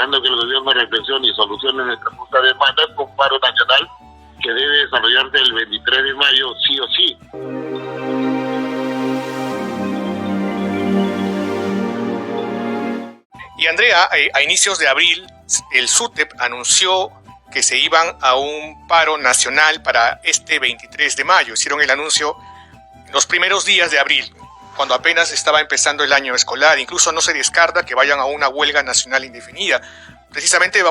esperando que el gobierno reflexione y solucione nuestra justa demanda con un paro nacional que debe desarrollarse el 23 de mayo sí o sí. Y Andrea, a inicios de abril, el SUTEP anunció que se iban a un paro nacional para este 23 de mayo. Hicieron el anuncio en los primeros días de abril, cuando apenas estaba empezando el año escolar. Incluso no se descarta que vayan a una huelga nacional indefinida. Precisamente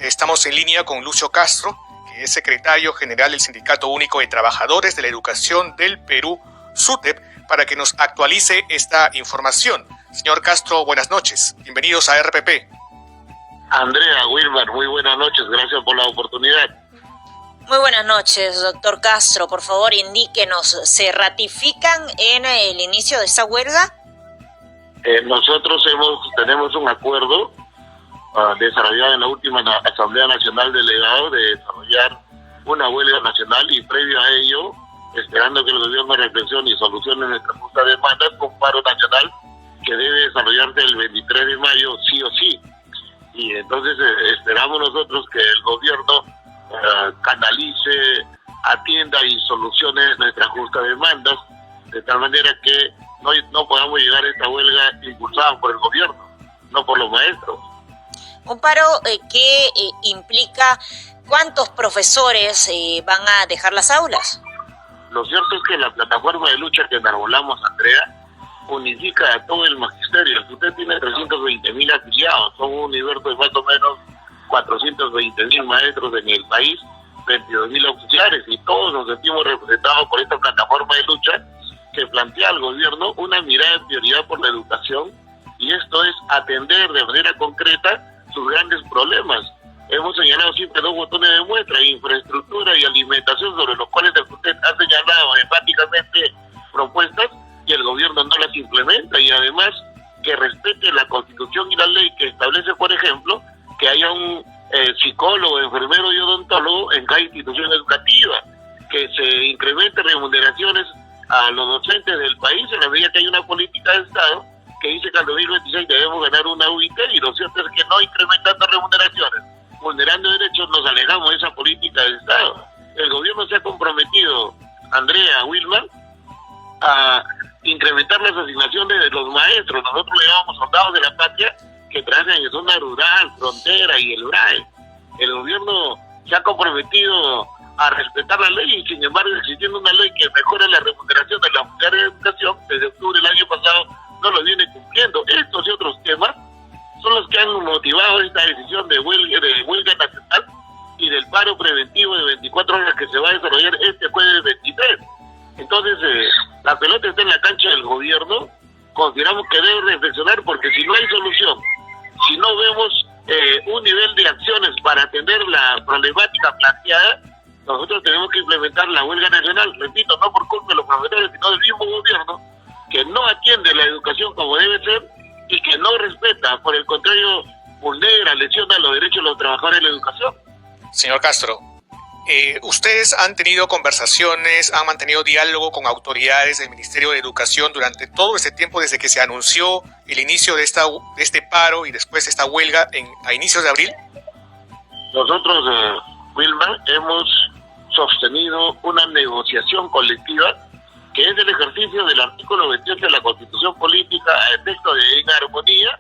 estamos en línea con Lucio Castro, que es secretario general del Sindicato Único de Trabajadores de la Educación del Perú, SUTEP, para que nos actualice esta información. Señor Castro, buenas noches. Bienvenidos a RPP. Andrea, Wilmar, muy buenas noches. Gracias por la oportunidad. Muy buenas noches, doctor Castro. Por favor, indíquenos, ¿se ratifican en el inicio de esta huelga? Nosotros tenemos un acuerdo desarrollado en la última Asamblea Nacional de Delegados de desarrollar una huelga nacional y previo a ello, esperando que el gobierno reflexione y solucione nuestra justa demanda con un paro nacional que debe desarrollarse el 23 de mayo sí o sí. Y entonces esperamos nosotros que el gobierno canalice, atienda y solucione nuestras justas demandas, de tal manera que no podamos llegar a esta huelga impulsada por el gobierno, no por los maestros. Un paro que implica ¿cuántos profesores van a dejar las aulas? Lo cierto es que la plataforma de lucha que enarbolamos, Andrea, unifica a todo el magisterio. Usted tiene 320.000 afiliados, son un universo de más o menos 420.000 maestros en el país, 22.000 auxiliares, y todos nos sentimos representados por esta plataforma de lucha que plantea al gobierno una mirada de prioridad por la educación, y esto es atender de manera concreta sus grandes problemas. Hemos señalado siempre dos botones de muestra: infraestructura y alimentación, sobre los cuales usted ha señalado enfáticamente propuestas y el gobierno no las implementa, y además que respete la Constitución y la ley que establece, por ejemplo, que haya un psicólogo, enfermero y odontólogo en cada institución educativa, que se incremente remuneraciones a los docentes del país en la medida que hay una política de Estado que dice que al 2026 debemos ganar una UIT, y lo cierto es que no incrementando remuneraciones, vulnerando derechos, nos alejamos de esa política de Estado. El gobierno se ha comprometido, Andrea, Wilmar, a incrementar las asignaciones de los maestros. Nosotros le llamamos soldados de la patria, que trabajan en zona rural, frontera y el URAE. El gobierno se ha comprometido a respetar la ley, y sin embargo, existiendo una ley que mejora la remuneración de la auxiliar de educación, desde octubre del año pasado no lo viene cumpliendo. Estos y otros temas son los que han motivado esta decisión de huelga nacional y del paro preventivo de 24 horas que se va a desarrollar este jueves 23. Entonces, la pelota está en la cancha del gobierno. Consideramos que debe reflexionar, porque si no hay solución, si no vemos un nivel de acciones para atender la problemática planteada, nosotros tenemos que implementar la huelga nacional, repito, no por culpa de los profesores, sino del mismo gobierno, que no atiende la educación como debe ser y que no respeta, por el contrario, vulnera, lesiona los derechos de los trabajadores de la educación. Señor Castro, ustedes han tenido conversaciones, han mantenido diálogo con autoridades del Ministerio de Educación durante todo este tiempo, desde que se anunció el inicio de este paro y después esta huelga a inicios de abril. Nosotros, Wilma, hemos sostenido una negociación colectiva, que es el ejercicio del artículo 28 de la Constitución Política, a efecto de, en armonía,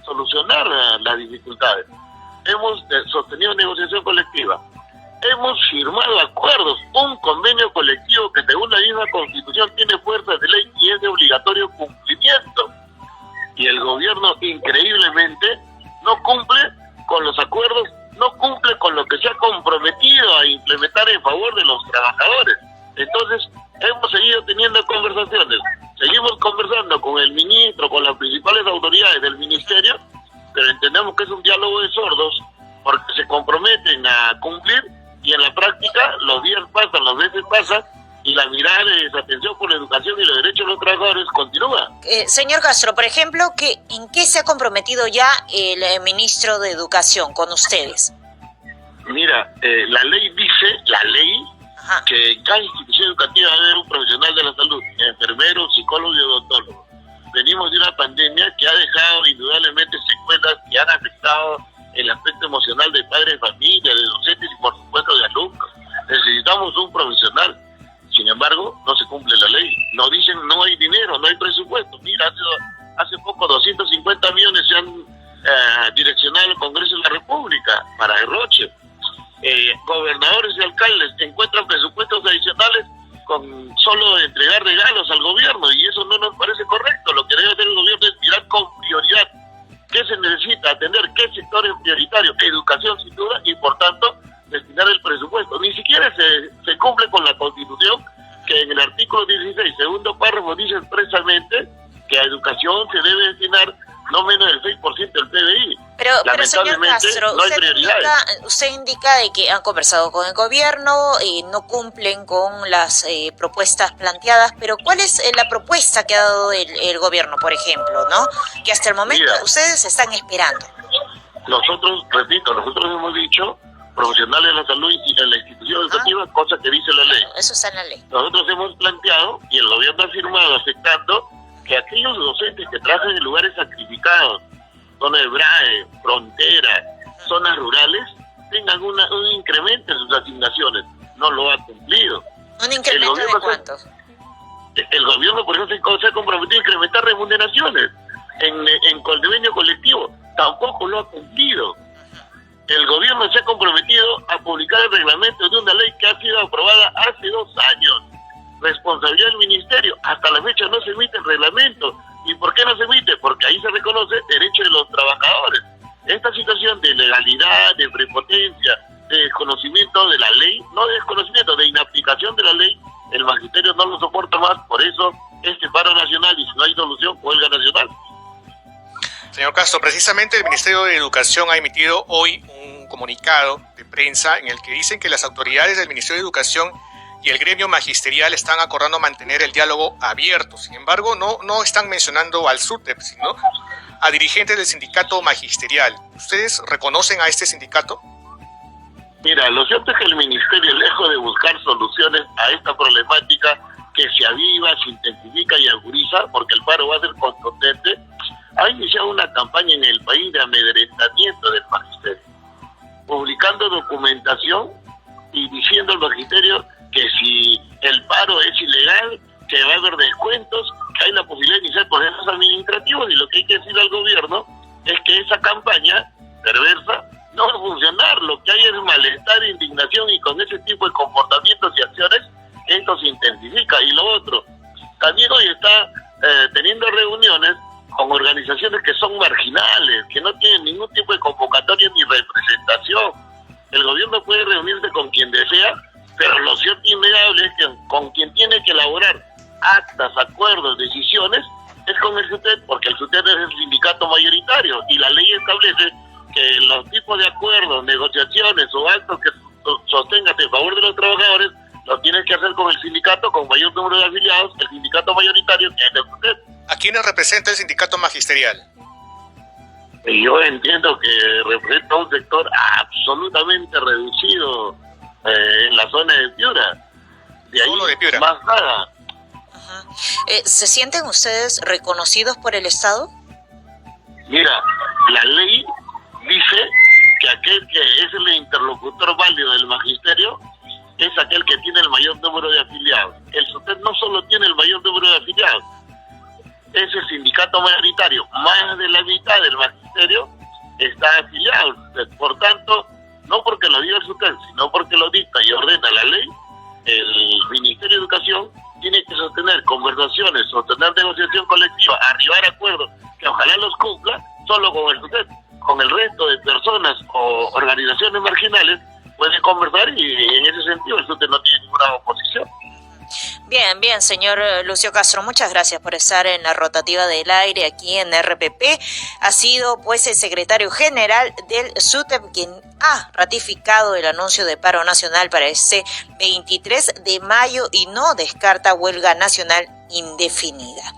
solucionar las dificultades. Hemos sostenido negociación colectiva. Hemos firmado acuerdos, un convenio colectivo que según la misma Constitución tiene fuerza de ley y es de obligatorio cumplimiento. Y el gobierno, increíblemente, no cumple con los acuerdos, no cumple con lo que se ha comprometido a implementar en favor de los trabajadores. Entonces, hemos seguido teniendo conversaciones, seguimos conversando con el ministro, con las principales autoridades del ministerio, pero entendemos que es un diálogo de sordos, porque se comprometen a cumplir y en la práctica los días pasan, los meses pasan, y la mirada de desatención por la educación y los derechos de los trabajadores continúa. Señor Castro, por ejemplo, ¿en qué se ha comprometido ya el ministro de Educación con ustedes? Mira, la ley dice, Ajá, que en cada institución educativa debe haber un profesional de la salud, enfermero, psicólogo y odontólogo. Venimos de una pandemia que ha dejado indudablemente secuelas que han afectado el aspecto emocional de padres de familia, de docentes y por supuesto de alumnos. Necesitamos un profesional. Sin embargo, no se cumple la ley. Nos dicen no hay dinero, no hay presupuesto. Mira, hace poco 250 millones se han direccionado al Congreso de la República para derroche. Gobernadores y alcaldes encuentran presupuestos adicionales con solo entregar regalos al gobierno, y eso no nos parece correcto. Lo que debe hacer el gobierno es mirar con prioridad qué se necesita, atender qué sectores prioritarios, educación sin duda, y por tanto destinar el presupuesto. Ni siquiera se cumple con la Constitución, que en el artículo 16, segundo párrafo, dice expresamente que a educación se debe destinar no menos del 6% del PBI. Pero señor Castro, no hay prioridades. usted indica de que han conversado con el gobierno y no cumplen con las propuestas planteadas, pero ¿cuál es la propuesta que ha dado el gobierno, por ejemplo, no? Que hasta el momento ustedes están esperando. Nosotros hemos dicho profesionales de la salud en la institución educativa, cosa que dice la ley. Eso está en la ley. Nosotros hemos planteado, y el gobierno ha firmado aceptando, que aquellos docentes que trabajan en lugares sacrificados, zona de BRAE, frontera, zonas rurales, tengan un incremento en sus asignaciones. No lo ha cumplido. ¿Un incremento de cuánto? El gobierno, por ejemplo, se ha comprometido a incrementar remuneraciones en convenio colectivo. Tampoco lo ha cumplido. El gobierno se ha comprometido a publicar el reglamento de una ley que ha sido aprobada hace 2 años. Responsabilidad del ministerio. Hasta la fecha no se emite el reglamento. ¿Y por qué no se emite? Porque ahí se reconoce el derecho de los trabajadores. Esta situación de legalidad, de prepotencia, de desconocimiento de la ley, no de desconocimiento, de inaplicación de la ley, el magisterio no lo soporta más. Por eso este paro nacional, y si no hay solución, huelga nacional. Señor Castro, precisamente el Ministerio de Educación ha emitido hoy un comunicado de prensa en el que dicen que las autoridades del Ministerio de Educación y el gremio magisterial están acordando mantener el diálogo abierto. Sin embargo, no están mencionando al SUTEP, sino a dirigentes del sindicato magisterial. ¿Ustedes reconocen a este sindicato? Mira, lo cierto es que el ministerio, lejos de buscar soluciones a esta problemática que se aviva, se intensifica y agudiza, porque el paro va a ser contundente, ha iniciado una campaña en el país de amedrentamiento del magisterio, publicando documentación y diciendo al magisterio que si el paro es ilegal, que va a haber descuentos, que hay la posibilidad de iniciar procesos administrativos, y lo que hay que decir al gobierno es que esa campaña perversa no va a funcionar. Lo que hay es malestar, indignación, y con ese tipo de comportamientos y acciones esto se intensifica. Y lo otro, también hoy está teniendo reuniones con organizaciones que son marginales, que no tienen ningún tipo de convocatoria ni representación. El gobierno puede reunirse con quien desea, pero lo cierto e innegable es que con quien tiene que elaborar actas, acuerdos, decisiones, es con el SUTEP, porque el SUTEP es el sindicato mayoritario, y la ley establece que los tipos de acuerdos, negociaciones o actos que sostengan en favor de los trabajadores, lo tienes que hacer con el sindicato con mayor número de afiliados, el sindicato mayoritario, que es el SUTEP. ¿A quiénes representa el sindicato magisterial? Yo entiendo que representa un sector absolutamente reducido en la zona de Piura. De ahí solo de Piura. Más nada. ¿Se sienten ustedes reconocidos por el Estado? Mira, la ley dice que aquel que es el interlocutor válido del magisterio es aquel que tiene el mayor número de afiliados. El SUTEP no solo tiene el mayor número de afiliados, es el sindicato mayoritario. Más de la mitad del magisterio está afiliado. Por tanto, no porque lo diga el SUTEP, sino porque lo dicta y ordena la ley, el Ministerio de Educación tiene que sostener conversaciones, sostener negociación colectiva, arribar a acuerdos, que ojalá los cumpla, solo con el SUTEP. Con el resto de personas o organizaciones marginales puede conversar, y en ese sentido el SUTEP no tiene ninguna oposición. Bien, señor Lucio Castro, muchas gracias por estar en la rotativa del aire aquí en RPP. Ha sido pues el secretario general del SUTEP quien ha ratificado el anuncio de paro nacional para este 23 de mayo y no descarta huelga nacional indefinida.